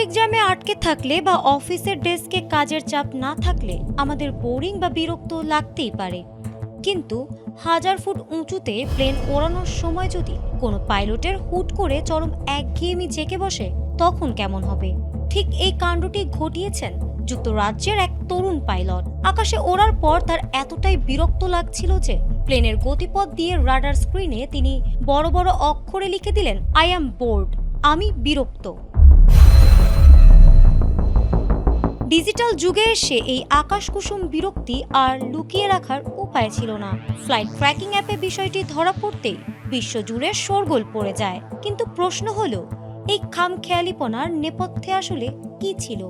Traffic জ্যামে আটকে থাকলে বা অফিসের ডেস্কে কাজের চাপ না থাকলে আমাদের বোরিং বা বিরক্ত লাগতেই পারে। কিন্তু 1000 ফুট উঁচুতে প্লেন ওড়ানোর সময় যদি কোনো পাইলটের হুট করে চরম একঘেয়েমি জেঁকে বসে, তখন কেমন হবে? ঠিক এই কাণ্ডটি ঘটিয়েছেন যুক্তরাজ্যের এক তরুণ পাইলট। আকাশে ওড়ার পর তার এতটাই বিরক্ত লাগছিল যে প্লেনের গতিপথ দিয়ে রাডার স্ক্রিনে তিনি বড় বড় অক্ষরে লিখে দিলেন, আই অ্যাম বোর্ড, আমি বিরক্ত। ডিজিটাল যুগে এসে এই আকাশকুসুম বিরক্তি আর লুকিয়ে রাখার উপায় ছিল না। ফ্লাইট ট্র্যাকিং অ্যাপে বিষয়টি ধরা পড়তেই বিশ্বজুড়ে শোরগোল পড়ে যায়। কিন্তু প্রশ্ন হলো, এই খামখেয়ালিপনার নেপথ্যে আসলে কি ছিল?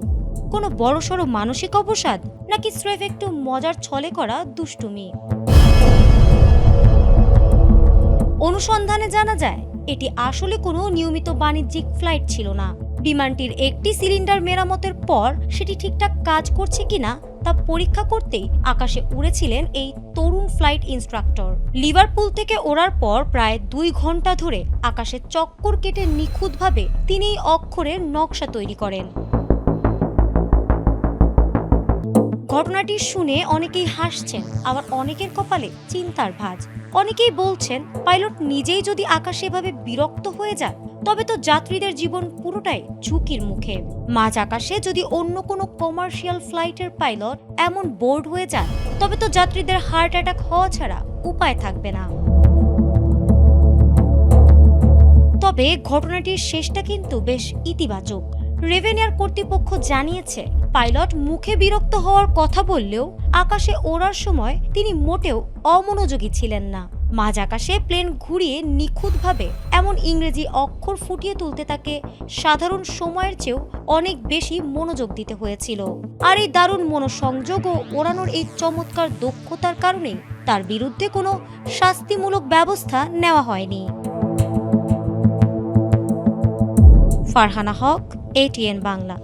কোনো বড়সড় মানসিক অবসাদ, নাকি স্রেফ একটু মজার ছলে করা দুষ্টুমি? অনুসন্ধানে জানা যায় এটি আসলে কোনো নিয়মিত বাণিজ্যিক ফ্লাইট ছিল না। বিমানটির একটি সিলিন্ডার মেরামতের পর সেটি ঠিকঠাক কাজ করছে কিনা তা পরীক্ষা করতেই আকাশে উড়েছিলেন এই তরুণ ফ্লাইট ইনস্ট্রাক্টর। লিভারপুল থেকে ওড়ার পর প্রায় 2 ঘন্টা ধরে আকাশে চক্কর কেটে নিখুঁতভাবে তিনি এই অক্ষরের নকশা তৈরি করেন। ঘটনাটি শুনে অনেকেই হাসছেন, আবার অনেকের কপালে চিন্তার ভাঁজ। অনেকেই বলছেন, পাইলট নিজেই যদি আকাশে এভাবে বিরক্ত হয়ে যায়, তবে তো যাত্রীদের জীবন পুরোটাই ঝুঁকির মুখে। মাঝ আকাশে যদি অন্য কোনো কমার্শিয়াল ফ্লাইটের পাইলট এমন বোর্ড হয়ে যান, তবে তো যাত্রীদের হার্ট অ্যাটাক হওয়া ছাড়া উপায় থাকবে না। তবে ঘটনাটির শেষটা কিন্তু বেশ ইতিবাচক। রেভেনিয়ার কর্তৃপক্ষ জানিয়েছে, পাইলট মুখে বিরক্ত হওয়ার কথা বললেও আকাশে ওড়ার সময় তিনি মোটেও অমনোযোগী ছিলেন না। মাঝ আকাশে প্লেন ঘুরিয়ে নিখুঁতভাবে এমন ইংরেজি অক্ষর ফুটিয়ে তুলতে তাকে সাধারণ সময়ের চেয়েও অনেক বেশি মনোযোগ দিতে হয়েছিল। আর এই দারুণ মনোসংযোগ ও ওড়ানোর এই চমৎকার দক্ষতার কারণেই তার বিরুদ্ধে কোনো শাস্তিমূলক ব্যবস্থা নেওয়া হয়নি। ফারহানা হক, ATN বাংলা।